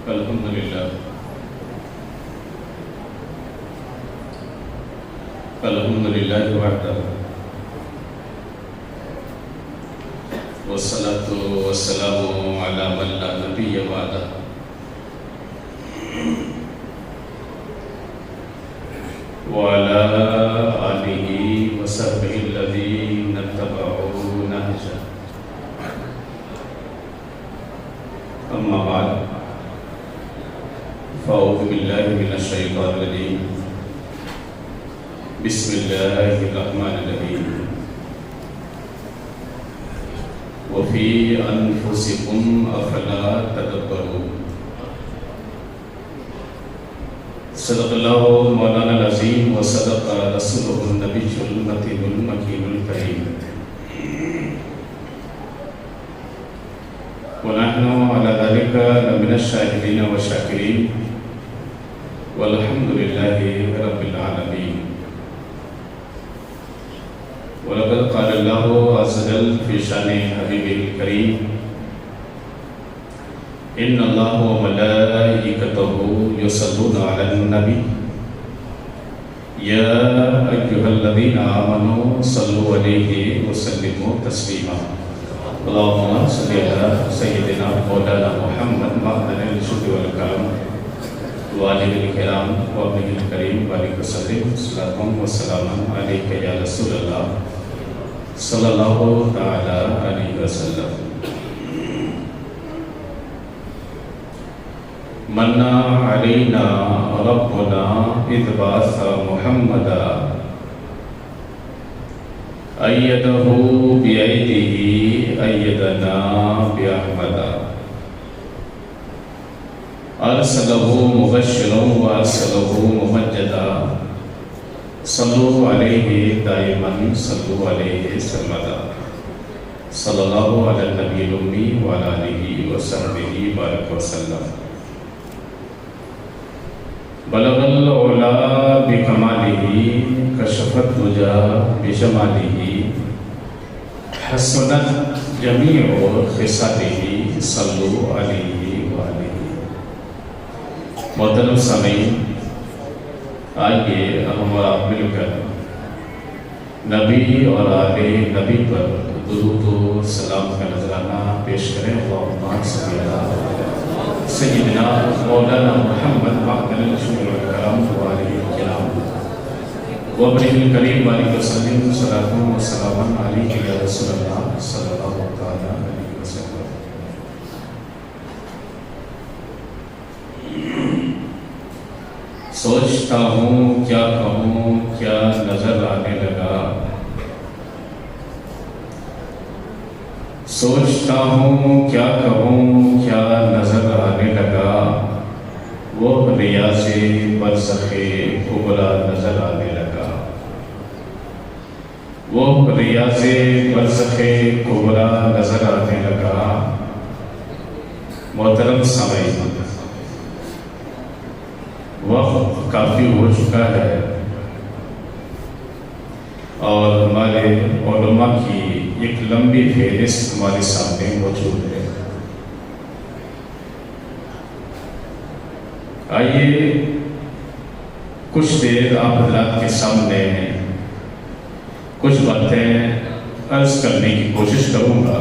الحمد لله وحده والصلاة والسلام على من لا نبي بعده وعلى آله وصحبه الذين اتبعوا نهجه أما بعد فأعوذ بالله من الشيطان الرجيم بسم الله الرحمن الرحيم وفي أنفسكم أفلا تدبرون صدق الله مولانا العظيم وصدق رسوله النبي المتين المكين الكريم ونحن على ذلك لمن الشاهدين والشاكرين والحمد لله رب العالمين. ولقد قال الله عز وجل في شأن حبيبه الكريم إن الله وملائكته يصلون على النبي يا أيها الذين آمنوا صلوا عليه وسلموا تسليما. اللهم صل على سيدنا مولانا محمد معدن الجود والكرم وآله الكرام وابنه الكريم وعليك وسلم صلاة وسلام عليك يا رسول الله صلى الله تعالى عليه وسلم. من علينا ربنا إذ بعث محمدا أيده بأيده أيدنا بأحمدا أرسله مبشرا وأرسله ممجدا صلوا عليه دائما صلوا عليه سرمدا صلى الله على النبي الأمي وعلى آله وصحبه بارك وسلم. بلغ العلا بكماله كشف الدجى بجماله حسنت جميع خصاله صلوا عليه وآله. محترم سامعین، آئیے ہم اور آپ مل کر نبی اور آل نبی پر درود و سلام کا نذرانہ پیش کریں. اللہم صلی علی سیدنا مولانا محمد معدن الجود والکرم وآلہ الکرام وابنہ الکریم وآلہ وسلم صلاۃ و سلام علیک یا رسول اللہ صلی اللہ تعالی علیہ وسلم. سوچتا ہوں کیا کہوں کیا نظر آنے لگا، سوچتا ہوں کیا کہوں کیا نظر آنے لگا، وہ ریاض برزخ کبریٰ نظر آنے لگا، وہ ریاض برزخ کبریٰ نظر آنے لگا. محترم سامعین، وقت کافی ہو چکا ہے اور ہمارے علماء کی ایک لمبی فہرست ہمارے سامنے موجود ہے. آئیے کچھ دیر آپ حضرات کے سامنے کچھ باتیں عرض کرنے کی کوشش کروں گا.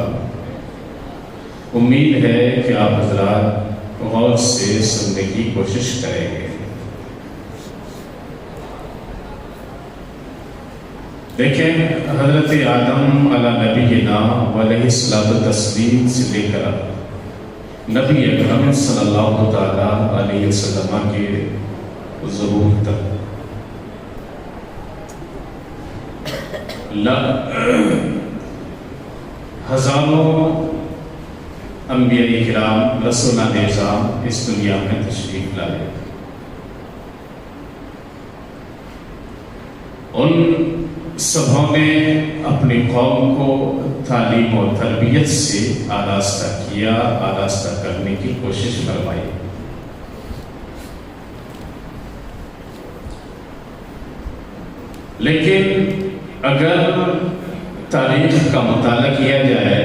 امید ہے کہ آپ حضرات غور سے سننے کی کوشش کریں گے. دیکھیں، حضرت آدم علیہ نبینا علیہ الصلوۃ والتسلیم سے لے کر نبی اکرم صلی اللہ تعالی علیہ وسلم کے ظہور تک ہزاروں انبیاء کرام رسولان نظام اس دنیا میں تشریف لائے. ان سبھوں نے اپنی قوم کو تعلیم و تربیت سے آراستہ کیا، آراستہ کرنے کی کوشش فرمائی. لیکن اگر تاریخ کا مطالعہ کیا جائے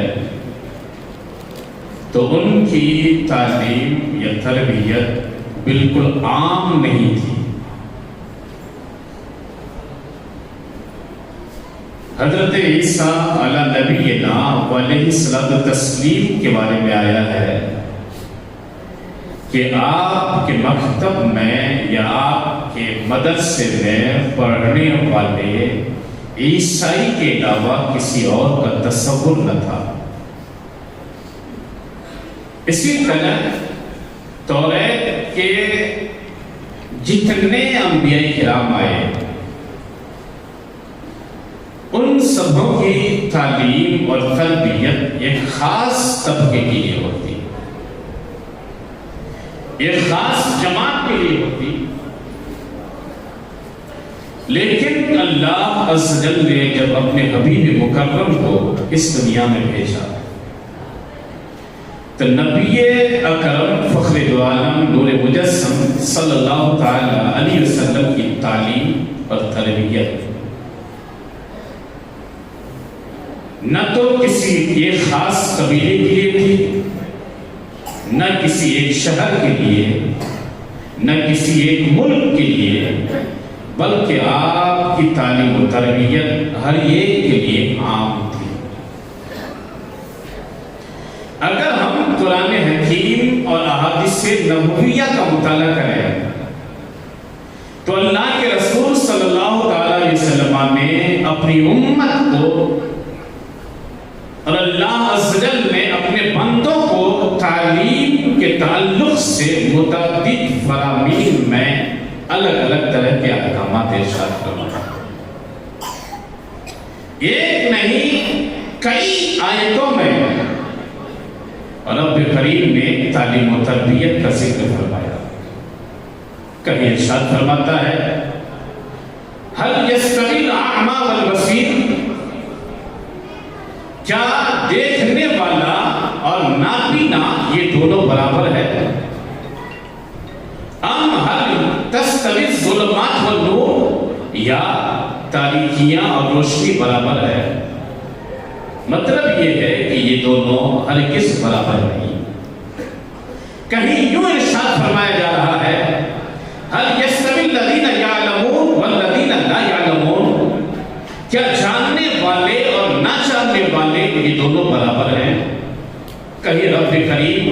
تو ان کی تعلیم یا تربیت بالکل عام نہیں تھی۔ حضرت عیسیٰ علی نبینا علیہ الصلوۃ والتسلیم کے بارے میں آیا ہے کہ آپ کے مکتب میں یا آپ کے مدرسے میں پڑھنے والے عیسائی کے علاوہ کسی اور کا تصور نہ تھا۔ اسی طرح توریت کے جتنے انبیاء کرام آئے ان سبوں کی تعلیم اور تربیت ایک خاص طبقے کے لیے ہوتی، ایک خاص جماعت کے لیے ہوتی، لیکن اللہ عز و جل نے جب اپنے حبیب مکرم کو اس دنیا میں بھیجا تو نبی اکرم فخر دو عالم نور مجسم صلی اللہ تعالی علیہ وسلم کی تعلیم اور تربیت نہ تو کسی ایک خاص قبیلے کے لیے تھی، نہ کسی ایک شہر کے لیے، نہ کسی ایک ملک کے لیے، بلکہ آپ کی تعلیم و تربیت ہر ایک کے لیے عام تھی۔ اگر ہم قرآن حکیم اور احادیث نبویہ کا مطالعہ کریں تو اللہ کے رسول صلی اللہ علیہ وسلم نے اپنی امت کو اور اللہ عز و جل نے اپنے بندوں کو تعلیم کے تعلق سے متعدد فرامین میں الگ الگ طرح کے احکامات ارشاد فرمایا۔ ایک نہیں کئی آیتوں میں رب کریم نے تعلیم و تربیت کا ذکر فرمایا۔ کہیں ارشاد فرماتا ہے هل يستوي الأعمى والبصير، کیا دیکھنے والا اور نابینا یہ دونوں برابر ہے؟ ام هل تستوي الظلمات والنور، یا تاریکیاں اور روشنی برابر ہے؟ مطلب یہ ہے کہ یہ دونوں ہرگز برابر نہیں۔ کہیں یوں ارشاد فرمایا جا رہا ہے هل يستوي الذين يعلمون والذين لا يعلمون، کیا جاننے والے اور نہ جاننے والے یہ دونوں برابر ہیں؟ کہیں رب کریم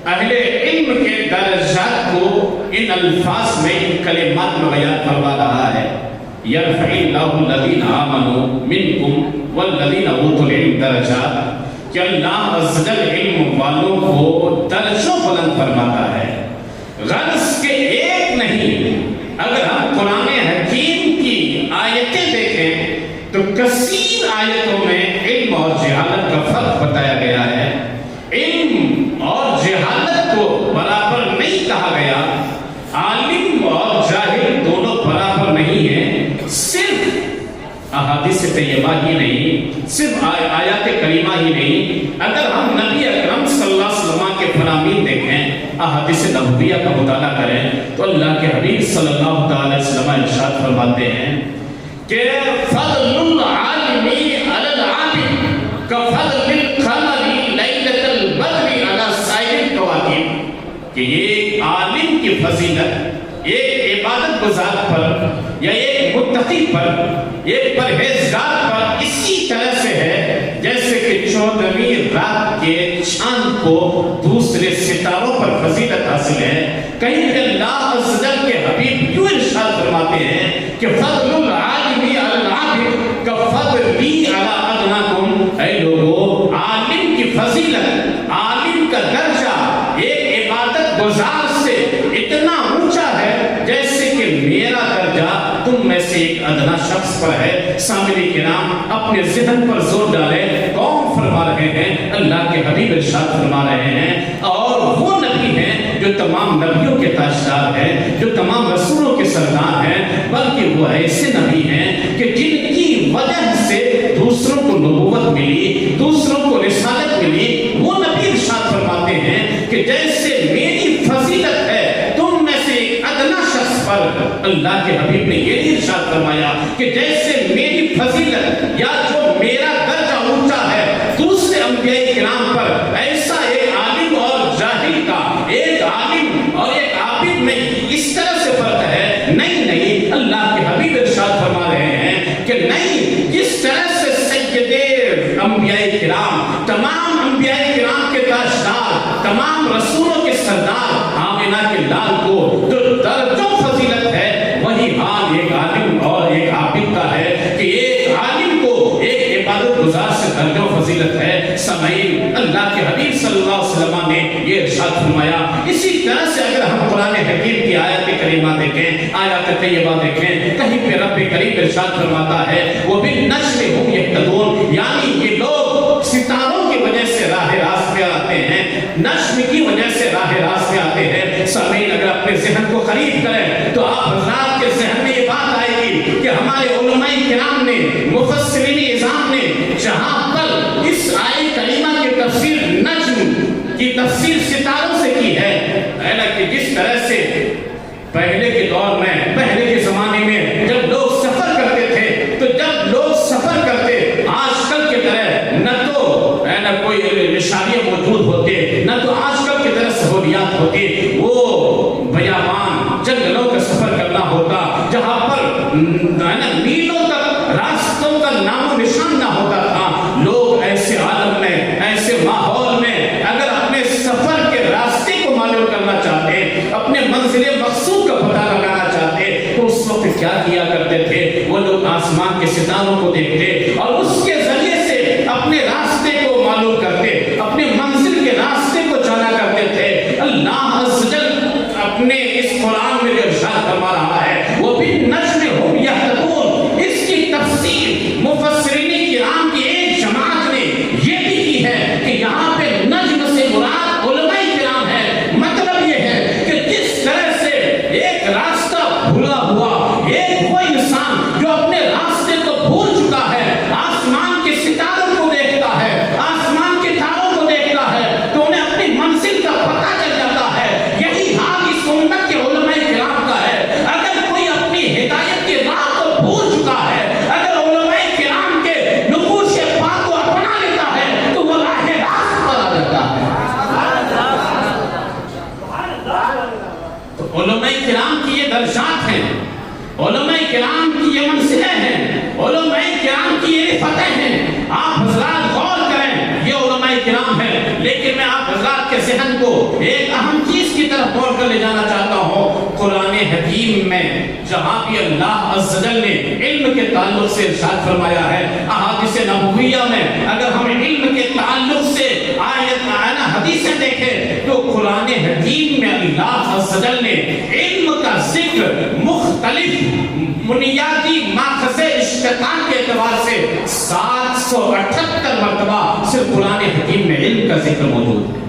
اہل علم کے درجات کو ان الفاظ میں، ان کلمات میں بیان فرما رہا ہے، یرفع اللہ الذین آمنوا منکم والذین اوتوا العلم درجات، کہ اللہ عز و جل علم والوں کو درجوں بلند فرماتا ہے۔ غرض کے ایک نہیں، اگر ہم قرآن حکیم کی آیتیں دیکھیں تو کثیر آیتوں میں علم اور جہالت کا فرق بتایا گیا ہے۔ علم اور جہالت کو برابر نہیں کہا گیا، عالم اور جاہل دونوں برابر نہیں ہیں۔ صرف احادیث طیبہ ہی نہیں، صرف آیات کریمہ ہی نہیں، اگر ہم نبی اکرم صلی اللہ علیہ وسلم کے فرامین دیکھیں، احادیث نبویہ کا مطالعہ کریں تو اللہ کے حبیب صلی اللہ علیہ وسلم ارشاد فرماتے ہیں کہ فضل العالم علی العابد کفضل القمر لیلۃ البدر علی سائر الکواکب، کہ ایک عالم کی فضیلت ایک عبادت گزار پر یا ایک متقی پر، ایک پرہیزگار پر اسی طرح سے ہے جیسے کہ 14ویں رات کے چاند کو دوسرے ستاروں پر فضیلت حاصل ہے۔ کہیں کہ اللہ عز و جل کے حبیب کیوں ارشاد فرماتے ہیں کہ فضل العالم علی العابد کفضلی علی ادناکم، اے لوگو عالم کی فضیلت، عالم کا درجہ ایک عبادت گزار سے اتنا اونچا ہے جیسے کہ میرا درجہ تم میں سے ایک ادنا شخص پر ہے۔ سامعین کرام اپنے ذہن پر زور ڈالیں، کون فرما رہے ہیں؟ اللہ کے حبیب ارشاد فرما رہے ہیں، اور وہ نبی ہیں جو تمام نبیوں کے تاجدار ہیں، جو تمام رسولوں کے سردار ہیں، بلکہ وہ ایسے نبی ہیں کہ جن کی وجہ سے دوسروں کو نبوت ملی، دوسروں کو رسالت ملی۔ وہ نبی ارشاد فرماتے ہیں کہ جیسے میری فضیلت ہے تم میں سے ایک ادنا شخص پر، اللہ کے حبیب نے یہ ارشاد فرمایا کہ جیسے میری فضیلت یا جو میرا درجہ اونچا ہے دوسرے انبیاء کرام پر، ایسا ایک عالم کا، ایک عالم اور ایک عابد میں اس طرح سے فرق ہے؟ نہیں، اللہ کے حبیب ارشاد فرما رہے ہیں کہ نہیں، جس طرح سے سید انبیاء کرام، تمام انبیاء کرام کے تاجدار، تمام رسولوں کے سردار آمنہ کے لال کو جو درجوں فضیلت ہے، وہی حال ایک عالم اور ایک عابد کا ہے کہ ایک عالم کو ایک عبادت گزار سے درجوں فضیلت ہے۔ سامعین، اللہ کے حبیب صلی اللہ علیہ وسلم نے یہ ارشاد فرمایا۔ اسی طرح سے اگر ہم قرآن حکیم کی آیات کریمہ دیکھیں، آیات طیبہ دیکھیں، کہیں پہ رب کریم ارشاد فرماتا ہے وَبِالنَّجْمِ هُمْ يَهْتَدُونَ، یعنی یہ لوگ ستاروں کی وجہ سے راہ راست پہ آتے ہیں، نجم کی وجہ سے راہ راست پہ آتے ہیں۔ سامعین، اگر اپنے ذہن کو خرید کریں تو آپ حضرات کے ذہن میں یہ بات آئے گی کہ ہمارے علماء کرام نے، مفسرین اعظام نے جہاں پر اس آیت کریمہ کی تفسیر نجم کی تفسیر ستاروں سے کی ہے، حالانکہ جس طرح سے پہلے کے دور میں، پہلے کے زمانے میں جب لوگ سفر کرتے تھے، تو جب لوگ سفر کرتے آج کل کی طرح نہ تو کوئی نشانیاں موجود ہوتے، نہ تو آج کل کی طرح سہولیات ہوتی، وہ بیابان جنگلوں کا سفر کرنا ہوتا جہاں پر میلوں تک راستوں کا نام و نشان نہ ہوتا تھا۔ لوگ ایسے عالم میں، ایسے ماحول میں اگر اپنے سفر کے راستے کو معلوم کرنا چاہتے، اپنے منزل مقصود کا پتہ لگانا چاہتے، تو اس وقت کیا کیا کرتے تھے؟ وہ لوگ آسمان کے ستاروں کو دیکھتے اور اس کے ذریعے سے اپنے راستے کو معلوم کرتے، اپنے منزل کے راستے کو جانا کرتے تھے۔ اللہ عز و جل اپنے اس قرآن میں جو ارشاد فرما رہا ہے وَبِالنَّجْمِ هُمْ يَهْتَدُونَ، اس کی تفسیر مفسرین کرام کی ایک جماعت نے یہ بھی کی ہے کہ یہاں پہ نجم سے مراد علماء کرام ہے۔ مطلب یہ ہے کہ جس طرح سے ایک راستہ بھولا ہوا، ایک وہ انسان جو اپنے راستے کو بھول چکا ہے، آسمان کے ستاروں کو دیکھتا ہے، آسمان کے تاروں کو دیکھتا ہے، تو انہیں اپنی منزل کا پتہ چل جاتا ہے۔ یہی حال اس امت کے علماء کرام کا ہے۔ اگر کوئی اپنی ہدایت کی راہ کو بھول چکا ہے، اگر علماء کرام کے نقوش پاک کو اپنا لیتا ہے، تو وہ راہ راست پر آ جاتا ہے۔ تو علماء کرام کی یہ درجات ہیں، علماء کرام کی یہ منزلیں ہیں، علماء کرام کی یہ فتح ہیں۔ آپ حضرات غور کریں، یہ علماء کرام ہیں، لیکن میں آپ حضرات کے ذہن کو ایک اہم چیز کی طرف غور کر لے جانا چاہتا ہوں۔ قرآن حکیم میں جہاں بھی اللہ عز و جل نے علم کے تعلق سے ارشاد فرمایا ہے، احادیث نبویہ میں اگر ہم علم کے تعلق سے آیت حدیثیں دیکھیں تو قرآن حکیم میں اللہ عز و جل نے علم کا ذکر مختلف بنیادی ماخذ اشتقاق کے اعتبار سے 778 مرتبہ صرف قرآن حکیم میں علم کا ذکر موجود ہے۔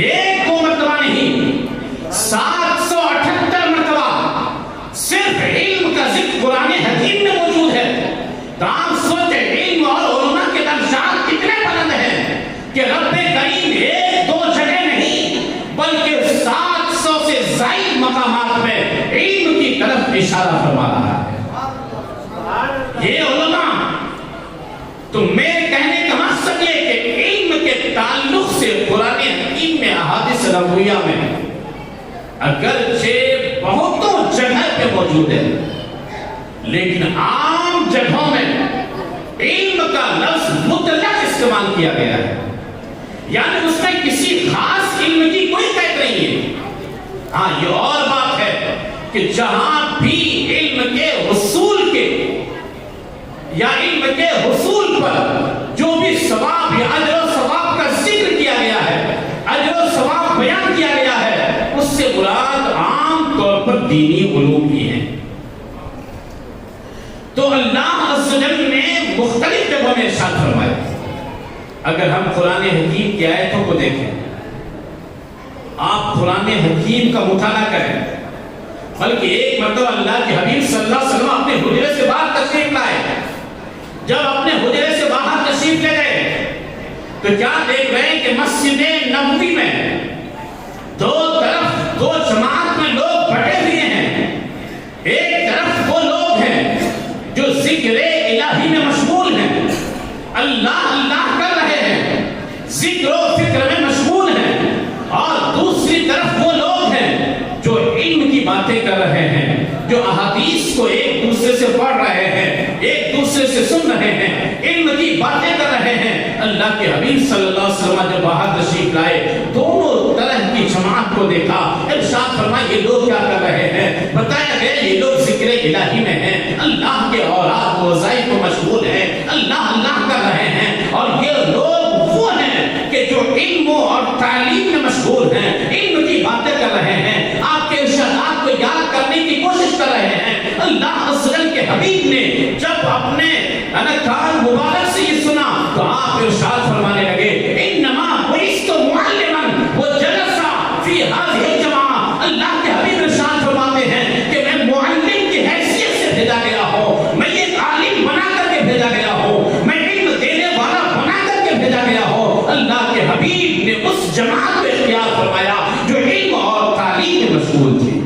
ایک دو مرتبہ نہیں، 778 مرتبہ صرف علم کا ذکر قرآن حکیم میں موجود ہے۔ تو آپ سوچیں علم اور علماء کے درجات کتنے بلند ہیں کہ رب کریم ایک دو جگہ نہیں بلکہ 700 سے زائد مقامات میں علم کی طرف اشارہ فرما رہا ہے۔ یہ علماء، تو میرے کہنے کا مقصد یہ کہ علم کے تعلق سے قرآن حکیم میں احادیث نبویہ میں اگرچہ بہتوں جگہ پہ موجود ہے، لیکن عام جگہوں میں علم کا لفظ مطلق استعمال کیا گیا ہے، یعنی اس میں کسی خاص علم کی کوئی قید نہیں ہے۔ ہاں، یہ اور بات ہے کہ جہاں بھی علم کے حصول کے یا علم کے حصول پر جو بھی ثواب یا اجر و ثواب کا ذکر کیا گیا ہے، اجر و ثواب بیان کیا گیا ہے، اس سے مراد عام طور پر دینی علوم ہی ہیں۔ تو اللہ عز و جل نے مختلف جگہوں میں ارشاد فرمایا۔ اگر ہم قرآن حکیم کی آیتوں کو دیکھیں، آپ قرآن حکیم کا مطالعہ کریں، بلکہ ایک مرتبہ اللہ کے حبیب صلی اللہ علیہ وسلم اپنے حجرے سے باہر تشریف لائے۔ جب اپنے حجرے سے باہر تشریف لے گئے تو کیا دیکھ رہے ہیں کہ مسجد نبوی میں دو طرف دو جماعت میں لوگ بٹے ہوئے ہیں۔ ایک طرف وہ لوگ ہیں جو ذکر الہی میں مشغول ہیں، اللہ اللہ کر رہے ہیں، ذکر و فکر میں مشغول ہیں، رہے ہیں، علم کی باتیں کر رہے ہیں۔ اللہ کے حبیب صلی اللہ علیہ وسلم جب باہر تشریف لائے، دونوں طرح کی جماعت کو دیکھا، ارشاد فرمایا یہ لوگ کیا کر رہے ہیں؟ بتایا گیا یہ لوگ ذکر الہی میں ہیں، اللہ کے اوراد و وظائف کو مشغول ہیں، اللہ اللہ کر رہے ہیں۔ اور یہ لوگ وہ ہیں کہ جو علم اور تعلیم میں مشغول ہیں، علم کی باتیں کر رہے ہیں، آپ کے ارشادات کو یاد کرنے کی کوشش کر رہے ہیں۔ اللہ اصغر کے حبیب نے جب اپنے کان مبارک سے یہ سنا تو آپ ارشاد فرمانے لگے انما بعثت معلما وجلس فی هذه الجماعہ۔ اللہ کے حبیب ارشاد فرماتے ہیں کہ میں معلم کی حیثیت سے بھیجا گیا ہوں، میں ایک عالم بنا کر کے بھیجا گیا ہوں، میں علم دینے والا بنا کر کے بھیجا گیا ہوں۔ اللہ کے حبیب نے اس جماعت کو اختیار فرمایا جو علم اور تعلیم میں مشغول تھی۔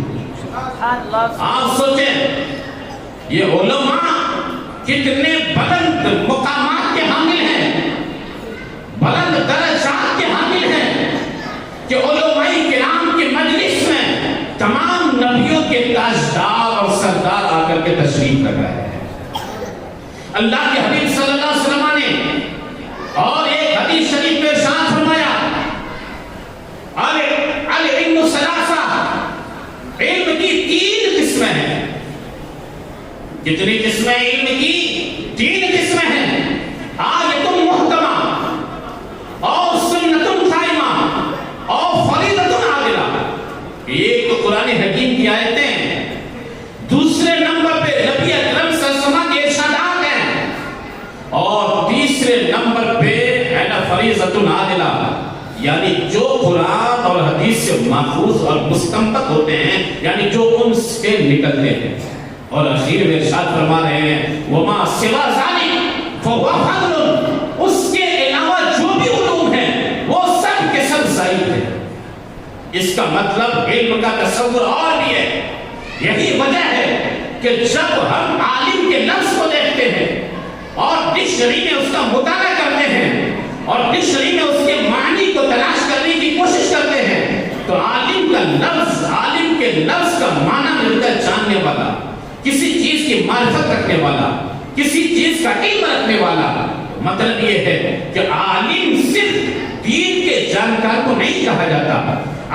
آپ سوچیں یہ علماء کتنے بلند مقامات کے حامل ہیں، بلند درجات کے حامل ہیں کہ علماء کرام کے مجلس میں تمام نبیوں کے تاجدار اور سردار آ کر کے تشریف لگ رہے ہیں۔ اللہ کے حبیب صلی اللہ علیہ وسلم نے اور ایک حدیث شریف میں ارشاد فرمایا العلم ثلاثہ، علم کی 3 قسمیں ہیں۔ کتنی قسمیں علم کی؟ 3 قسمیں ہیں۔ آیۃ محکمہ اور سنت قائمہ اور فریضۃ عادلہ۔ ایک تو قرآن حکیم کی آیتیں ہیں، دوسرے نمبر پہ نبی اکرم صلی اللہ علیہ وسلم کے ارشادات ہیں، اور تیسرے نمبر پہ فریضۃ عادلہ، یعنی جو قرآن اور حدیث سے محفوظ اور مستنبط ہوتے ہیں، یعنی جو ان سے نکلتے ہیں۔ اور اخیر میں ارشاد فرما رہے ہیں وما سوا ذالک فهو فضل، اس کے علاوہ جو بھی علوم ہیں وہ سب کے سب ضعیف ہیں۔ اس کا مطلب علم کا تصور اور بھی ہے۔ یہی وجہ ہے کہ جب ہم عالم کے لفظ کو دیکھتے ہیں اور ڈکشنری میں اس کا مطالعہ کرتے ہیں اور ڈکشنری میں اس کے معنی کو تلاش کرنے کی کوشش کرتے ہیں تو عالم کا لفظ، عالم کے لفظ کا معنی ملتا ہے جاننے والا، کسی چیز کی معرفت رکھنے والا، کسی چیز کا علم رکھنے والا۔ مطلب یہ ہے کہ عالم صرف دین کے جانکار کو نہیں کہا جاتا،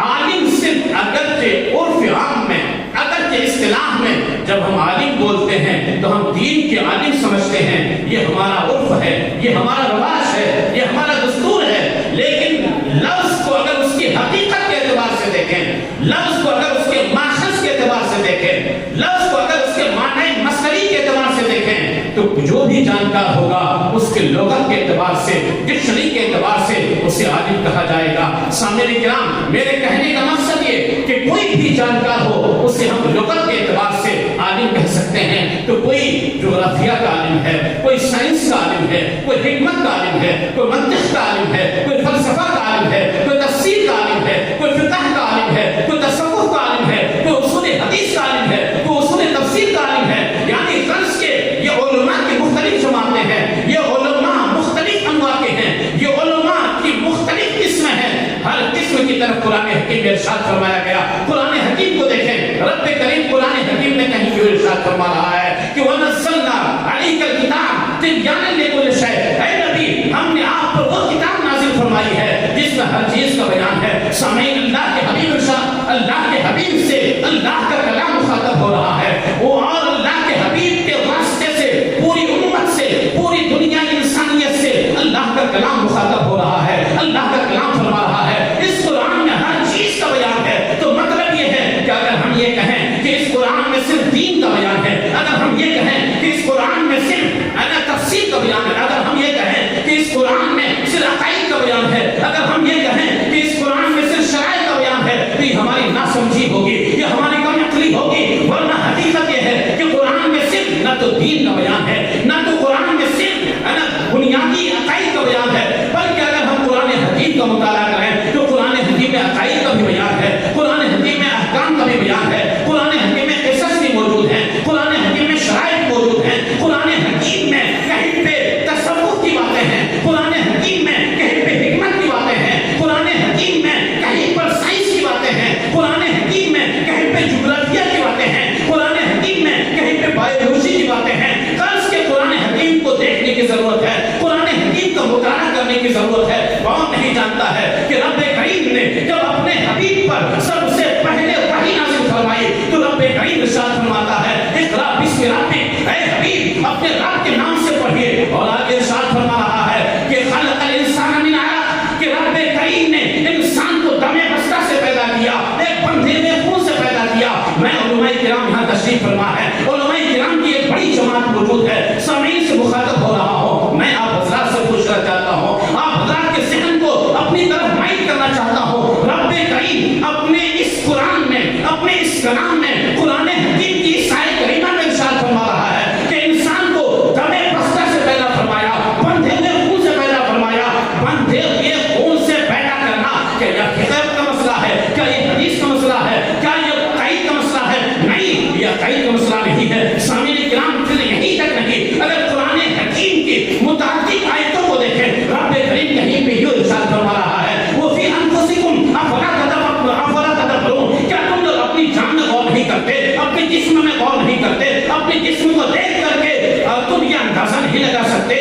عالم صرف اگرچہ عرف عام میں، اگرچہ اصطلاح میں جب ہم عالم بولتے ہیں تو ہم دین کے عالم سمجھتے ہیں، یہ ہمارا عرف ہے، یہ ہمارا رواج ہے، یہ ہمارا دستور ہے۔ لیکن لفظ کو اگر اس کی حقیقت کے اعتبار سے دیکھیں، لفظ کو اگر اس کے ماخذ کے اعتبار سے دیکھیں، لفظ کو اگر اس کے معنی مصدری کے اعتبار سے دیکھیں تو جو بھی جانکار ہوگا اس کے لغت کے اعتبار سے، ڈکشنری کے اعتبار سے اسے عالم کہا جائے گا۔ سامعین کرام، میرے کہنے کا مقصد یہ کہ کوئی بھی جانکار ہو اسے ہم لغت کے اعتبار سے عالم کہہ سکتے ہیں۔ تو کوئی جغرافیہ کا عالم ہے، کوئی سائنس کا عالم ہے، کوئی حکمت کا عالم ہے، کوئی منطق کا عالم ہے، کوئی فلسفہ کا عالم ہے، کوئی تفسیر کا عالم ہے، کوئی فقہ کا عالم ہے، کوئی تصوف کا عالم ہے، کوئی اصول حدیث کا عالم ہے، کوئی اصول تفسیر کا عالم ہے۔ یعنی فرض کے یہ علماء کی مختلف جماعتیں ہیں، یہ علماء مختلف انواع کے ہیں، یہ علماء کی مختلف قسمیں ہیں۔ ہر قسم کی طرف قرآن حکیم میں ارشاد فرمایا گیا۔ قرآن حکیم کو دیکھیں، رب کریم قرآن حکیم نے کہیں جو ارشاد فرما رہا ہے کہ وَنَزَّلْنَا عَلَيْكَ الْكِتَابَ تِبْيَانًا لِكُلِّ شَيْءٍ، اے نبی ہم نے آپ پر وہ کتاب نازل فرمائی ہے جس میں ہر چیز کا بیان ہے۔ سامعین، اللہ کے حبیب ارشاد، اللہ کے حبیب سے اللہ کا کلام مخاطب ہو رہا ہے، وہ اور اللہ کے حبیب کے واسطے سے پوری امت سے، پوری دنیا انسانیت سے اللہ کا کلام مخاطب ہو رہا ہے۔ اللہ کا کلام فرما رہا ہے اس قرآن میں ہر چیز کا بیان ہے۔ تو مطلب یہ ہے کہ اگر ہم یہ کہیں کہ اس قرآن میں صرف دین کا بیان ہے، اگر ہم یہ کہیں کہ اس قرآن میں صرف تفسیر کا بیان ہے، جانتا ہے کہ رب کریم نے جب اپنے حبیب پر سب سے پہلے وحی نازل فرمائی تو رب کریم ارشاد فرماتا ہے اقرا بسم ربک، اے حبیب اپنے رب کے نام سے پڑھیے. اور آگے ارشاد فرما رہا ہے کہ خلق الانسان من علق، کہ رب کریم نے انسان کو دم بستہ سے پیدا کیا، ایک بندھے میں خون سے پیدا کیا. میں علماء کرام یہاں تشریف فرما ہے، علماء کرام کی ایک بڑی جماعت موجود ہے، سامعین سے مخاطب ہو رہا ہوں. میں آپ حضرات سے پوچھنا چاہتا ہوں، آپ حضرات کے ذہن کو اپنی طرف مائل کرنا چاہتا ہوں. رب کریم اپنے اس قرآن میں، اپنے اس کلام میں، قرآن حکیم کی اس آیت کریمہ میں ارشاد فرما رہا ہے کہ انسان کو دم بستہ سے پیدا فرمایا، بندھے ہوئے خون سے پیدا فرمایا. بندھے ہوئے خون سے پیدا کرنا کیا یہ فقہ کا مسئلہ ہے؟ کیا یہ حدیث کا مسئلہ ہے؟ کیا یہ قید کا مسئلہ ہے؟ نہیں، یہ قید کا مسئلہ نہیں ہے. سامعین کرام پھر یہیں تک نہیں، اگر قرآن حکیم کی متعدد آیتوں کو دیکھیں، رب کریم کہیں پہ یہ ارشاد فرما رہا ہے وَفِي أَنفُسِكُمْ أَفَلَا تَدَبَّرُونَ، کیا تم لوگ اپنی جان میں غور نہیں کرتے، اپنے جسم میں غور نہیں کرتے، اپنے جسم کو دیکھ کر کے تم یہ اندازہ نہیں لگا سکتے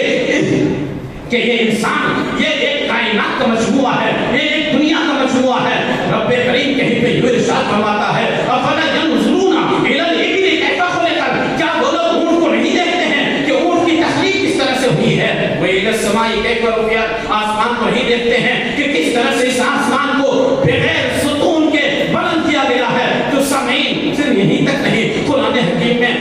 کہ یہ انسان، یہ ایک کائنات کا مجموعہ ہے، یہ ایک دنیا کا مجموعہ ہے. رب کریم کہیں پہ یہ ارشاد فرماتا ہے أَفَلَا يَنْظُرُونَ إِلَى الْإِبِلِ كَيْفَ خُلِقَتْ، کیا وہ لوگ اونٹ کو نہیں دیکھتے ہیں کہ اونٹ کی تخلیق کس طرح سے ہوئی ہے؟ وَإِلَى السَّمَاءِ كَيْفَ رُفِعَتْ، آسمان کو نہیں دیکھتے ہیں کہ کس طرح سے اس آسمان کو بغیر ستون کے بلند کیا گیا ہے. تو سامعین صرف یہیں تک نہیں، قرآن حکیم میں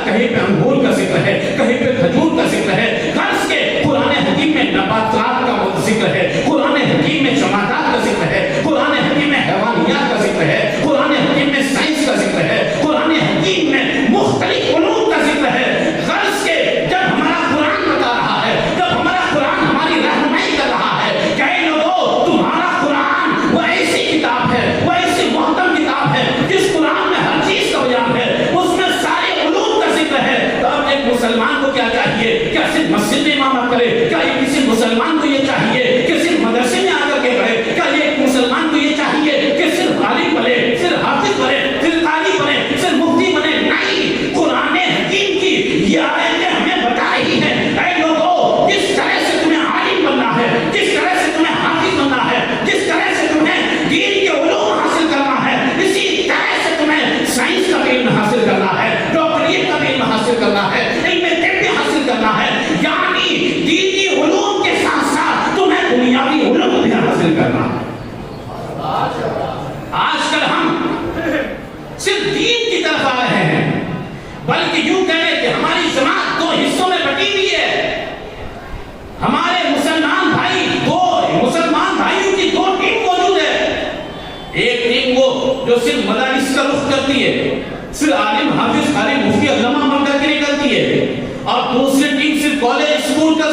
کہیں پہ انگور کا ذکر ہے، کہیں پہ کھجور کا ذکر ہے. غرض کے قرآن حکیم میں نباتات کا ذکر ہے، قرآن حکیم میں جمادات کا ذکر ہے، قرآن حکیم میں حیوانیات کا ذکر ہے، قرآن حکیم میں سائنس کا ذکر ہے، قرآن حکیم میں مختلف علوم کا ذکر ہے. غرض کے جب ہمارا قرآن بتا رہا ہے، جب ہمارا قرآن ہماری رہنمائی کر رہا ہے کہ اے لوگوں تمہارا قرآن وہ ایسی کتاب ہے، وہ ایسی محترم کتاب ہے جس قرآن میں ہر چیز کا بیان ہے، اس میں سارے علوم کا ذکر ہے. تو اب ایک مسلمان کو کیا چاہیے؟ کیا صرف مسجد میں امامت کرے؟ کیا یہ کسی مسلمان کو یہ چاہیے کہ صرف مدرسے میں آ کر کے پڑھے؟ کیا یہ ایک مسلمان کو یہ چاہیے کہ صرف عالم بنے، صرف حافظ بنے، صرف قاری بنے، صرف مفتی بنے؟ نہیں، قرآن حکیم کی یہ آیتیں ہمیں بتا رہی ہیں اے لوگوں جس طرح سے تمہیں عالم بننا ہے، جس طرح سے تمہیں حافظ بننا ہے، جس طرح سے تمہیں دین کے علوم حاصل کرنا ہے، اسی طرح سے تمہیں سائنس کا علم حاصل کرنا ہے، ڈاکٹریٹ کا علم حاصل کرنا ہے، علم طب حاصل کرنا ہے. یعنی دینی علوم کے ساتھ ساتھ تمہیں دنیاوی علوم بھی حاصل کرنا ہے. آج کل ہم صرف دین کی طرف آ رہے ہیں، بلکہ یوں کہے کہ ہماری جماعت دو حصوں میں بٹی ہوئی ہے. ہمارے مسلمان بھائیوں کی دو ٹیم موجود ہے. ایک ٹیم وہ جو صرف مدارس کا رخ کرتی ہے، صرف عالم حافظ قاری مفتی علامہ بن کر کے نکلتی ہے، اور دوسری ٹیم صرف کالج اسکول کا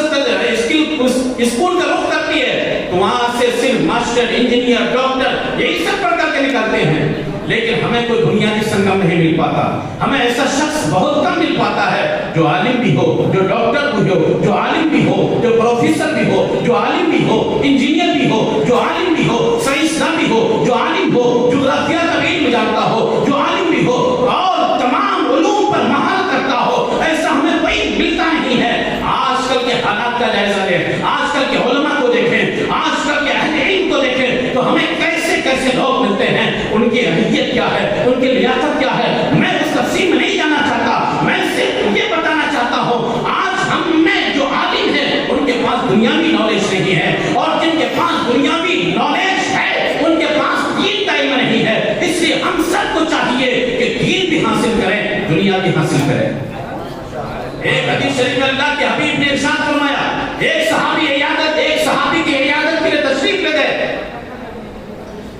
رخ کرتی ہے، تو وہاں سے صرف ماسٹر انجینئر ڈاکٹر یہی سب پڑھ کر کے نکلتے ہیں. لیکن ہمیں کوئی بنیادی سنگم نہیں مل پاتا. ہمیں ایسا شخص بہت کم مل پاتا ہے جو عالم بھی ہو، جو ڈاکٹر بھی ہو، جو عالم بھی ہو، جو پروفیسر بھی ہو، جو عالم بھی ہو، انجینئر بھی ہو، جو عالم بھی ہو، سائنسداں بھی ہو، جو عالم ہو، جغرافیہ کا علم جانتا ہو، جو عالم بھی ہو اور تمام علوم پر مہارت رکھتا ہو. ایسا ہمیں کوئی ملتا نہیں ہے. آج کل کے حالات کا جائزہ لیں، آج کل کے علماء کو دیکھیں، آج کل کے اہل علم کو دیکھیں تو ہمیں کیسے کیسے لوگ ملتے ہیں. ان کی اہلیت کیا ہے، ان کی لیاقت کیا ہے، میں اس تفصیل میں نہیں جانا چاہتا. میں صرف یہ بتانا چاہتا ہوں آج ہم میں جو عالم ہیں ان کے پاس دنیاوی نالج نہیں ہے، اور جن کے پاس دنیاوی نالج ہے ان کے پاس دین کا علم نہیں ہے. اس لیے ہم سب کو چاہیے کہ دین بھی حاصل کریں، دنیا بھی حاصل کریں. ایک حدیث شریف میں اللہ کے حبیب نے ارشاد فرمایا، ایک صحابی کی عیادت کے لیے تشریف لے گئے.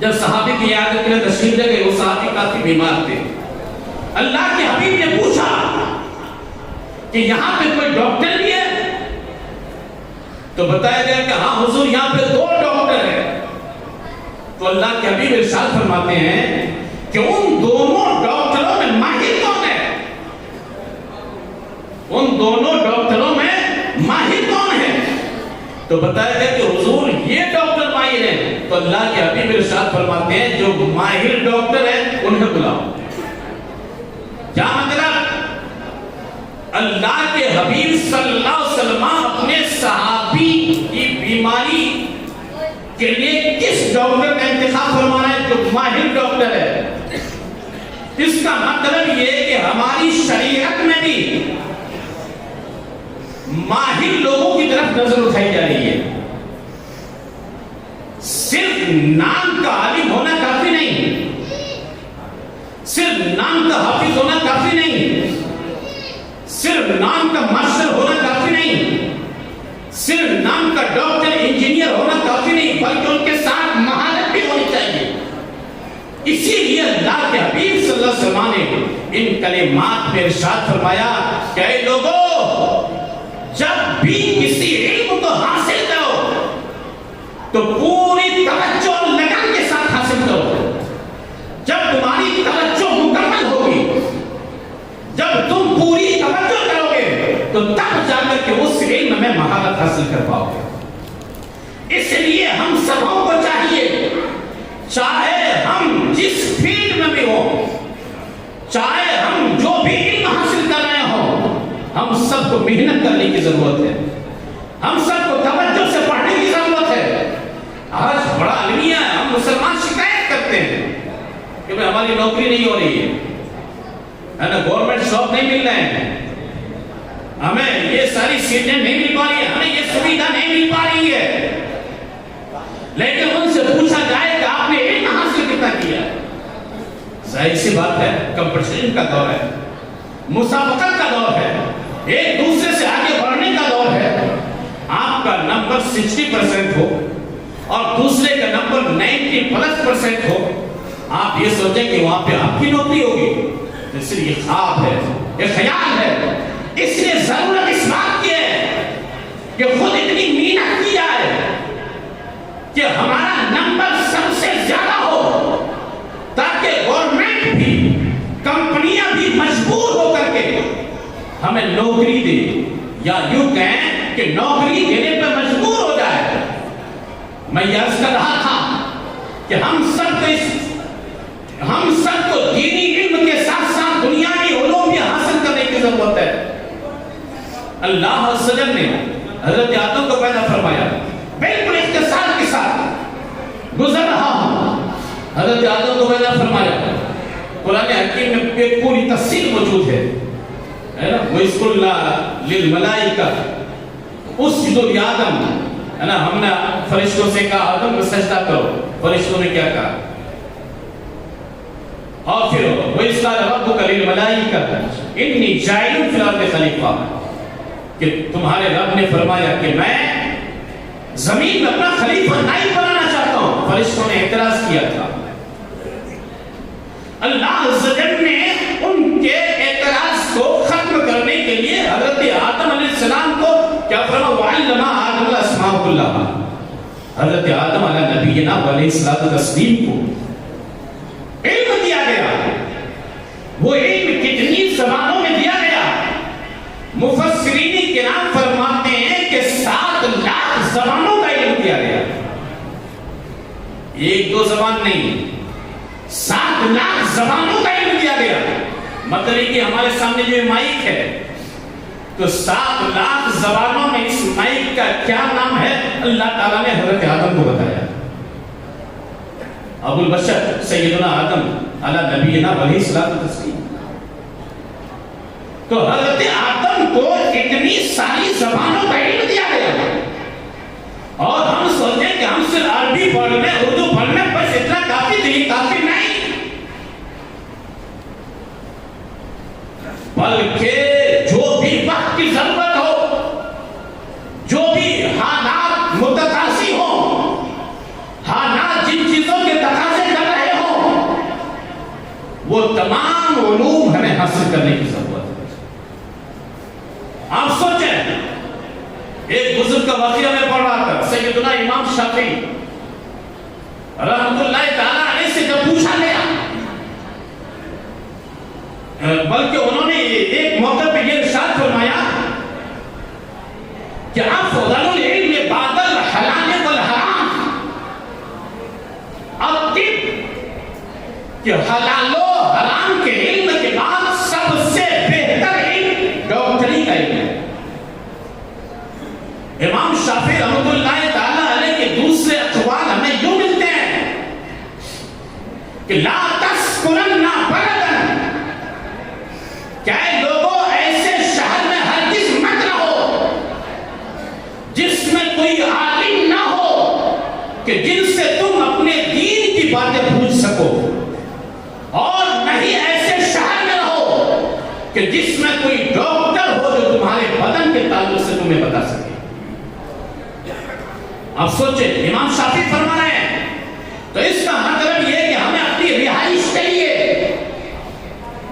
جب صحابی کی عیادت کے لیے تشریف لے گئے، وہ صحابی کافی بیمار تھے. اللہ کے حبیب نے پوچھا کہ یہاں پہ کوئی ڈاکٹر بھی ہے؟ تو بتایا گیا کہ ہاں حضور یہاں پہ 2 ڈاکٹر ہیں. تو اللہ کے حبیب ارشاد فرماتے ہیں کہ ان دونوں ڈاکٹروں میں ماہر کون ہے؟ ان دونوں ڈاکٹروں میں ماہر کون ہے؟ تو بتایا گیا کہ حضور یہ ڈاکٹر ماہر ہیں. تو اللہ کے حبیب ارشاد فرماتے ہیں جو ماہر ڈاکٹر ہیں انہیں بلاؤ. کیا مطلب؟ اللہ کے حبیب صلی اللہ علیہ وسلم اپنے صحابی کی بیماری کہ یہ کس ڈاکٹر کا انتخاب فرمانا ہے جو ماہر ڈاکٹر ہے. اس کا مطلب یہ ہے کہ ہماری شریعت میں بھی ماہر لوگوں کی طرف نظر اٹھائی جا رہی ہے. صرف نام کا عالم ہونا کافی نہیں, صرف نام کا حافظ ہونا کافی نہیں, صرف نام کا ماسٹر ہونا کافی نہیں, صرف نام کا ڈاکٹر انجینئر ہونا کافی نہیں, بلکہ ان کے ساتھ مہارت بھی ہونی چاہیے. اسی لیے اللہ کے حبیب صلی اللہ علیہ وسلم نے ان کلمات میں ارشاد فرمایا کہ اے لوگوں, جب بھی کسی علم کو حاصل کرو تو پوری توجہ اور لگن کے ساتھ حاصل کرو. جب تمہاری توجہ مکمل ہوگی, جب تم پوری توجہ کرو گے تو تب جا کر کے اس علم میں مہارت حاصل کر پاؤ گے. اس لیے ہم سبوں کو چاہیے, چاہے ہم جس فیلڈ میں بھی ہوں, چاہے ہم جو بھی علم حاصل کر رہے ہوں, ہم سب کو محنت کرنے کی ضرورت ہے, ہم سب کو توجہ سے پڑھنے کی ضرورت ہے. آج بڑا المیہ ہے, ہم مسلمان شکایت کرتے ہیں کہ ہماری نوکری نہیں ہو رہی ہے نا, گورنمنٹ جاب نہیں مل رہے ہیں, ہمیں یہ ساری سیٹیں نہیں مل پا رہی ہیں, ہمیں یہ سویدھا نہیں مل پا رہی ہے. لیکن ان سے پوچھا جائے کہ آپ نے علم حاصل کتنا کیا ہے, ظاہر سی بات ہے کمپٹیشن کا دور ہے, مسابقت کا دور ہے, ایک دوسرے سے آگے بڑھنے کا دور ہے. آپ کا نمبر 60% ہو اور دوسرے کا نمبر 90+% ہو, آپ یہ سوچیں کہ وہاں پہ آپ کی نوکری ہوگی, اس لیے یہ خواب ہے, یہ خیال ہے. اس لیے ضرورت اس بات کی ہے کہ خود اتنی محنت کی جائے کہ ہمارا نمبر سب سے زیادہ ہو, تاکہ گورنمنٹ بھی, کمپنیاں بھی مجبور ہو کر کے ہمیں نوکری دے, یا یوں کہیں کہ نوکری دینے پہ مجبور ہو جائے. میں یہ عرض کر رہا تھا کہ ہم سب کو دینی علم کے ساتھ ساتھ دنیاوی علوم بھی حاصل کرنے کی ضرورت ہے. اللہ عز و جل نے حضرت آدم کو پیدا فرمایا, بالکل اختصار کے ساتھ گزر رہا ہوں, حضرت آدم کو پیدا فرمایا. قرآن حکیم میں ایک پوری تفصیل موجود ہے نا, وَإِذْ قُلْنَا لِلْمَلَائِكَةِ اسْجُدُوا لِآدَمَ, ہے نا, ہم نے فرشتوں سے کہا آدم کو سجدہ کرو, فرشتوں نے کیا کہا. اور پھر وَإِذْ قَالَ رَبُّكَ لِلْمَلَائِكَةِ إِنِّي جَاعِلٌ فِي الْأَرْضِ خَلِيفَةً, کہ تمہارے رب نے فرمایا کہ میں زمین میں اپنا خلیفہ نائب بنانا چاہتا ہوں. فرشتوں نے اعتراض کیا تھا. اللہ عز و جل نے ان کے اعتراض کو ختم کرنے کے لیے حضرت آدم علیہ السلام کو کیا فرمایا, وَعَلَّمَ آدَمَ الْأَسْمَاءَ كُلَّهَا, حضرت آدم علیہ نبینا علیہ السلام کو علم دیا گیا. وہ علم کتنی زبانوں میں دیا گیا؟ مفسرین کرام فرماتے ہیں کہ 7 لاکھ زبانوں کا علم دیا گیا. ایک دو زبان نہیں, 7 لاکھ زبانوں کا علم دیا گیا. مطلب کہ ہمارے سامنے جو مائک ہے تو 7 لاکھ زبانوں میں اس مائک کا کیا نام ہے اللہ تعالیٰ نے حضرت آدم کو بتایا. ابو البشر سیدنا آدم علی نبینا علیہ السلام. تو حضرت آدم کو اتنی ساری زبانوں کا علم دیا گیا, اور ہم سوچیں کہ ہم صرف عربی پڑھ لیں, اردو پڑھ لیں, بس اتنا کافی نہیں, کافی نہیں, بلکہ جو بھی وقت کی ضرورت ہو, جو بھی حالات متقاضی ہوں, حالات جن چیزوں کے تقاضے کر رہے ہوں, وہ تمام علوم ہمیں حاصل کرنے کی ضرورت ہے. آپ سوچیں, ایک بزرگ کا واقعہ میں پڑھ رہا تھا, سیدنا امام شافعی رحمت اللہ تعالیٰ علیہ سے جب پوچھا گیا, بلکہ انہوں نے ایک موقع پہ یہ ارشاد فرمایا کہ افضل العلم بعد الحلال والحرام الطب, کہ حلال و حرام کے علم کے بعد سب سے بہتر علم ڈاکٹری کا علم ہے. امام شافعی رحمت اللہ تعالیٰ علیہ کے دوسرے اقوال کہ لا تسکنن بلدن، کیا لوگوں ایسے شہر میں ہرگز مت رہو جس میں کوئی عالم نہ ہو کہ جن سے تم اپنے دین کی باتیں پوچھ سکو، اور نہیں ایسے شہر میں رہو کہ جس میں کوئی ڈاکٹر ہو جو تمہارے بدن کے تعلق سے تمہیں بتا سکے۔ اب سوچیں، امام شافعی فرما رہے ہیں، تو اس کا مطلب یہ کہ ہمیں اپنی رہائش کے لیے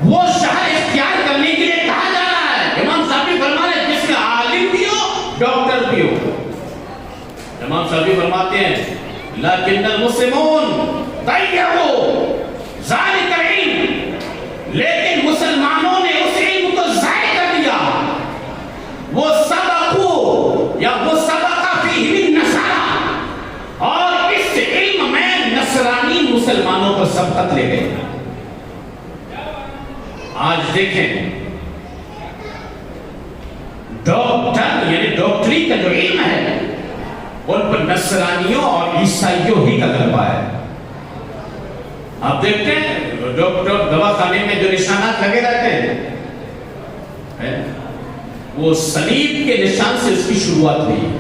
وہ شہر اختیار کرنے کے لیے کہا جا رہا ہے۔ امام شافعی فرما رہے ہیں جس میں عالم بھی ہو، ڈاکٹر بھی ہو۔ امام شافعی فرماتے ہیں لیکن المسلمون ضیعوا ذلک العلم، لیکن مسلمانوں نے اس علم کو ضائع کر دیا۔ وہ سبقوا یا وہ سبق فیہ النصارى، اور اس علم میں نصرانی مسلمانوں کو سبقت لے گئے۔ آج دیکھیں ڈاکٹر یعنی ڈاکٹری کا جو علم ہے ان پر نصرانیوں اور عیسائیوں ہی کا غلبہ ہے۔ آپ دیکھتے ہیں ڈاکٹر دواخانے میں جو نشانات لگے رہتے ہیں وہ صلیب کے نشان سے اس کی شروعات ہوئی۔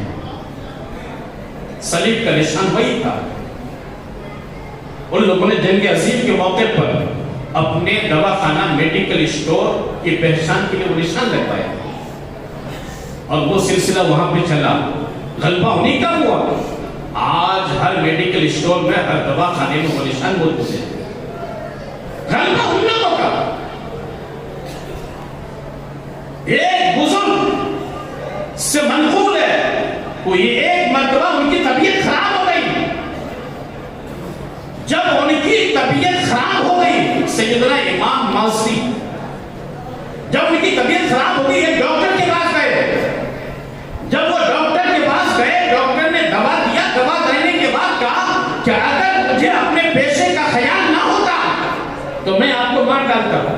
صلیب کا نشان وہی تھا۔ ان لوگوں نے جنگ عظیم کے موقع پر اپنے دواخانہ میڈیکل اسٹور کی پہچان کے لیے وہ نشان لگوائے، اور وہ سلسلہ وہاں پہ چلا، غلبہ انہیں کا ہوا۔ آج ہر میڈیکل اسٹور میں، ہر دواخانے میں وہ نشان موجود ہے۔ غلبہ ان لوگوں کا۔ ایک بزرگ سے منقول ہے، کوئی ایک مرتبہ ان کی طبیعت خراب ہو گئی۔ جب ان کی طبیعت خراب ہو گئی، سیدنا امام مازی جب ان کی طبیعت خراب ہو گئی، ایک ڈاکٹر کے پاس گئے۔ جب وہ ڈاکٹر کے پاس گئے، ڈاکٹر نے دوا دیا، دوا دینے کے بعد کہا کہ اگر مجھے اپنے پیشے کا خیال نہ ہوتا تو میں آپ کو مار ڈالتا،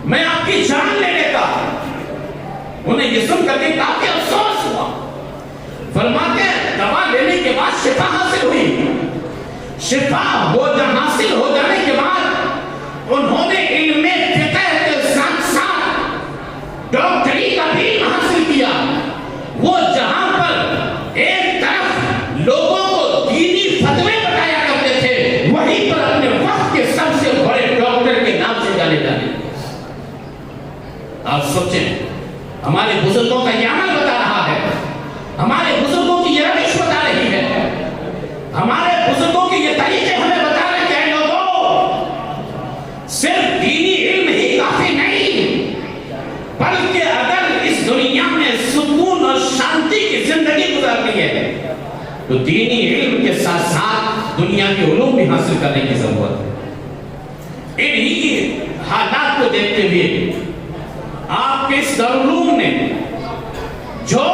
میں آپ کی جان لے لیتا۔ انہیں یہ سن کر کے کافی افسوس ہوا۔ فرماتے ہیں دوا لینے کے بعد شفا حاصل ہوئی۔ شفا حاصل ہو جانے کے بعد انہوں نے علم فقہ کے ساتھ ساتھ ڈاکٹری کا بھی علم حاصل کیا۔ وہ جہاں پر ایک طرف لوگوں کو دینی فتوے بتایا کرتے تھے، وہیں پر اپنے وقت کے سب سے بڑے ڈاکٹر کے نام سے جانے جانے۔ آپ سوچیں، ہمارے بزرگوں کا یہ عمل بتا رہا ہے، ہمارے بزرگوں کی یہ روش بتا رہی ہے، ہمارے بزرگوں کی یہ طریقے ہمیں بتا رہے کہ اے لوگوں، صرف دینی علم ہی کافی نہیں، بلکہ اگر اس دنیا میں سکون اور شانتی کی زندگی گزارنی ہے تو دینی علم کے ساتھ ساتھ دنیا کے علوم بھی حاصل کرنے کی ضرورت ہے۔ انہی حالات کو دیکھتے ہوئے آپ کے اس دارالعلوم نے جو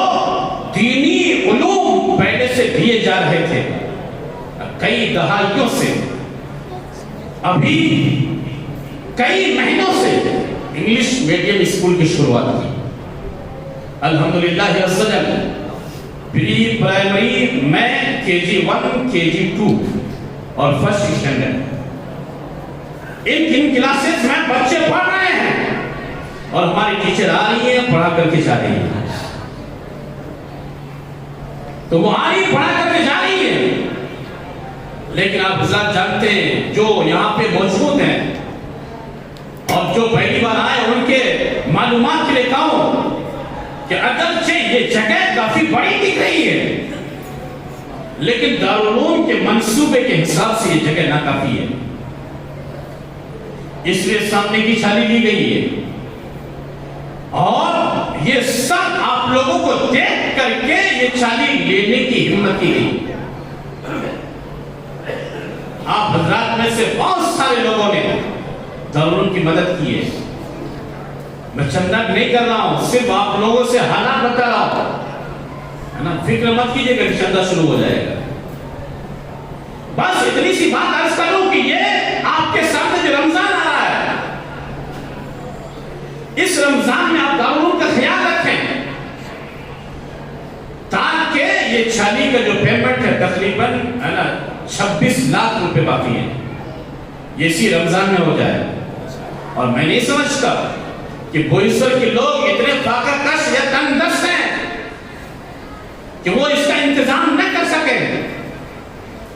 دینی علوم پہلے سے دیے جا رہے تھے، کئی دہائیوں سے، ابھی کئی مہینوں سے انگلش میڈیم اسکول کی شروعات کی۔ الحمدللہ عز و جل پری پرائمری میں KG1 KG2 اور فرسٹ اسٹینڈرڈ ان کلاسز میں بچے پڑھ رہے ہیں، اور ہماری ٹیچر آ رہی ہے پڑھا کر کے جا رہی ہے۔ تو وہ آ رہی پڑھا کر کے جا رہی ہے، لیکن آپ حضرات جانتے ہیں جو یہاں پہ موجود ہیں اور جو پہلی بار آئے ان کے معلومات کے لیے کہوں کہ اگرچہ یہ جگہ کافی بڑی دکھ رہی ہے، لیکن دارالعلوم کے منصوبے کے حساب سے یہ جگہ ناکافی ہے، اس لیے سامنے کی چھالی لی گئی ہے، اور یہ سب آپ لوگوں کو دیکھ کر کے یہ چھالی لینے کی ہمت کی گئی۔ آپ حضرات میں سے بہت سارے لوگوں نے دارالعلوم کی مدد کی ہے۔ میں چندہ نہیں کر رہا ہوں، صرف آپ لوگوں سے حالات بتا رہا ہوں، فکر مت کیجئے کہ چندہ شروع ہو جائے گا۔ بس اتنی سی بات عرض کروں کہ یہ آپ کے سامنے جو رمضان آ رہا ہے، اس رمضان میں آپ دارالعلوم کا خیال رکھیں، تاکہ یہ چھالی کا جو پیمنٹ ہے تقریباً 26 لاکھ روپے باقی ہے، یہ اسی رمضان میں ہو جائے. اور میں نہیں سمجھتا کہ بوئیسر کے لوگ اتنے فاقہ کش یا تنگ دست ہیں کہ وہ اس کا انتظام نہ کر سکیں،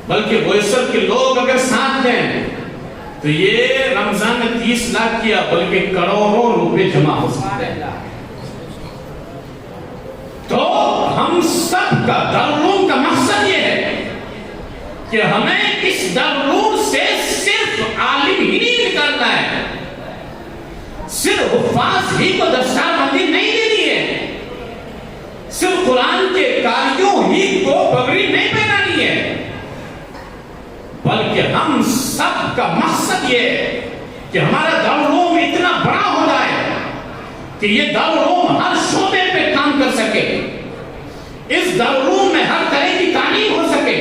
بلکہ بوئیسر کے لوگ اگر ساتھ دیں تو یہ رمضان میں 30 لاکھ کیا بلکہ کروڑوں روپے جمع ہو سکتے ہیں. تو ہم سب کا دارالعلوم کا مقصد یہ ہے کہ ہمیں اس دارالعلوم سے صرف عالم ہی نہیں نکالنا ہے، صرف حفاظ ہی کو دستار بندی نہیں دینی ہے، صرف قرآن کے قاریوں ہی کو پگڑی نہیں پہنانی ہے، بلکہ ہم سب کا مقصد یہ ہے کہ ہمارا دارالعلوم اتنا بڑا ہو جائے کہ یہ دارالعلوم ہر شعبے پہ کام کر سکے، اس دارالعلوم میں ہر طرح کی تعلیم ہو سکے،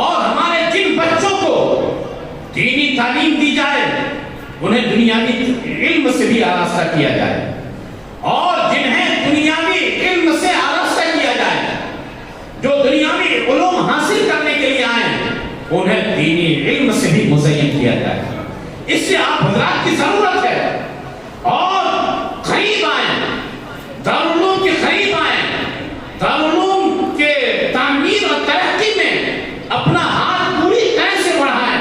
اور ہمارے جن بچوں کو دینی تعلیم دی جائے انہیں دنیاوی علم سے بھی آراستہ کیا جائے، اور جنہیں دنیاوی علم سے آراستہ کیا جائے، جو دنیاوی علوم حاصل کرنے کے لیے آئیں انہیں دینی علم سے بھی مزین کیا جائے. اس سے آپ حضرات کی ضرورت ہے، اور قریب آئیں، دارالعلوم کے قریب آئیں، دارالعلوم کے تعمیر اور ترقی میں اپنا ہاتھ پوری طرح سے بڑھائیں،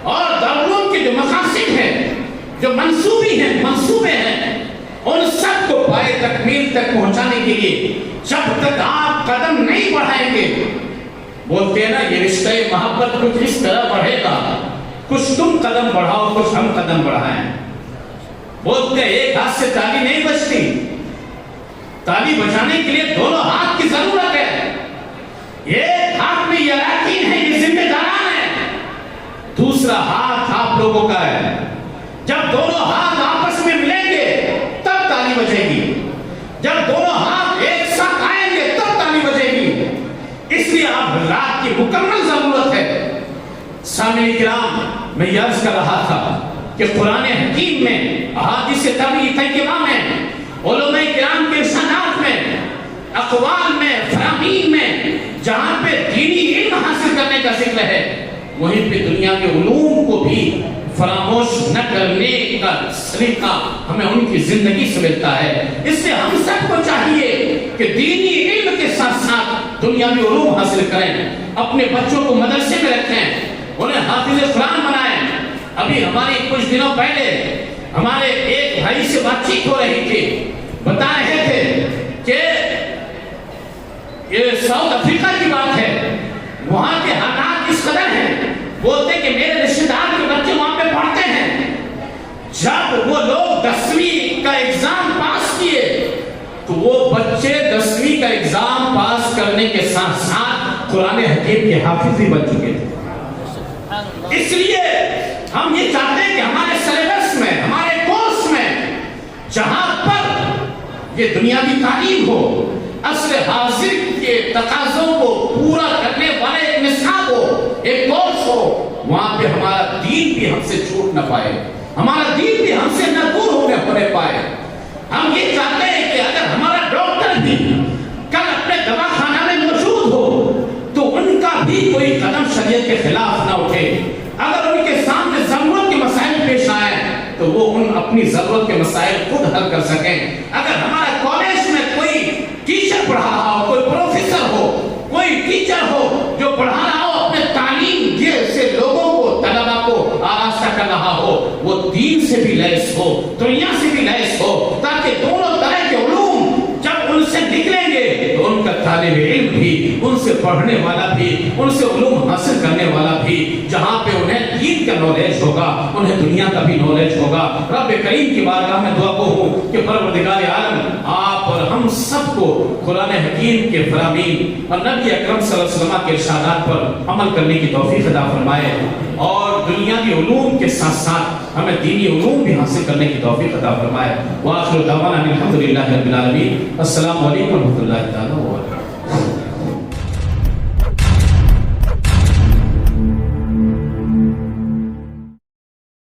اور دارالعلوم کے جو مقاصد ہیں، جو منصوبے ہیں ان سب کو پائے تکمیل تک پہنچانے کے لیے جب تک آپ قدم نہیں بڑھائیں گے، بولتے ہیں نا یہ رشتہ محبت کچھ اس طرح بڑھے گا، کچھ تم قدم بڑھاؤ کچھ ہم قدم بڑھائیں. بولتے ہیں ایک ہاتھ سے تالی نہیں بجتی، تالی بجانے کے لیے دونوں ہاتھ کی ضرورت ہے. ایک ہاتھ میں یہ اراکین ہے، یہ ذمہ داران ہے، دوسرا ہاتھ آپ لوگوں کا ہے. جب دونوں ہاتھ آپس میں ملیں گے تب تالی بجے گی، جب دونوں ہاتھ ایک ساتھ آئیں گے تب تالی بجے گی. اس لیے آپ حضرات کی مکمل ضرورت ہے. سامعین کرام، میں یہ عرض کر رہا تھا کہ قرآن حکیم میں، احادیث طبیعی کرام میں، علماء کرام کے ارشادات میں، اقوال میں، فرامین میں جہاں پہ دینی علم حاصل کرنے کا ذکر ہے وہیں پہ دنیا کے علوم کو بھی فراموش نہ کرنے کا سلیقہ ہمیں ان کی زندگی سے ملتا ہے. اس سے ہم سب کو چاہیے کہ دینی علم کے ساتھ ساتھ دنیاوی علوم حاصل کریں، اپنے بچوں کو مدرسے میں رکھیں، انہیں حافظ قرآن بنائیں. ابھی ہمارے کچھ دنوں پہلے ہمارے ایک بھائی سے بات چیت ہو رہی تھی، بتا رہے تھے کہ یہ ساؤتھ افریقہ کی بات ہے، وہاں کے حالات اس قدر ہیں، بولتے کہ میرے رشتہ دار کے بچے وہاں پہ پڑھتے ہیں، جب وہ لوگ 10ویں کا ایگزام پاس کیے تو وہ بچے 10ویں کا ایگزام پاس کرنے کے ساتھ ساتھ قرآن حکیم کے حافظ بھی بن چکے تھے. اس لیے ہم یہ چاہتے ہیں کہ ہمارے سلیبس میں، ہمارے کورس میں جہاں پر یہ دنیاوی تعلیم ہو، عصر حاضر کے تقاضوں کو پورا کرنے والے ایک نصاب ہو، ایک کورس ہو، وہاں پہ ہمارا دین بھی ہم سے چھوٹ نہ پائے، ہمارا دین بھی ہم سے نہ دور ہونے پائے. ہم یہ چاہتے ہیں کہ اگر ہمارا ڈاکٹر بھی کل اپنے دواخانہ میں موجود ہو تو ان کا بھی کوئی قدم شریعت کے خلاف نہ اٹھے. اگر ان کے سامنے ضرورت کے مسائل پیش آئے تو وہ ان اپنی ضرورت کے مسائل خود حل کر سکیں. اگر ہمارا کالج میں کوئی ٹیچر پڑھا رہا ہو، کوئی پروفیسر ہو، کوئی ٹیچر ہو جو پڑھا رہا ہو، اپنے تعلیم سے لوگوں کو، طلبہ کو آراستہ کر رہا ہو، وہ دین سے بھی لیس ہو، دنیا سے بھی لیس ہو، تاکہ دونوں طرح کے علوم جب ان سے نکلیں گے تو ان کا طالب علم بھی، ان سے پڑھنے والا بھی، ان سے علوم حاصل کرنے والا بھی، جہاں پہ انہیں دین کا نالج ہوگا انہیں دنیا کا بھی نالج ہوگا. رب کریم کی بارگاہ میں دعا ہوں کہ پروردگار عالم آپ اور ہم سب کو قرآن حکیم کے فرامین اور نبی اکرم صلی اللہ علیہ وسلم کے ارشادات پر عمل کرنے کی توفیق عطا فرمائے، اور دنیاوی علوم کے ساتھ ساتھ ہمیں دینی علوم بھی حاصل کرنے کی توفیق عطا فرمائے. وآخر دعوانا الحمدللہ رب العالمین. السلام علیکم ورحمۃ اللہ تعالی.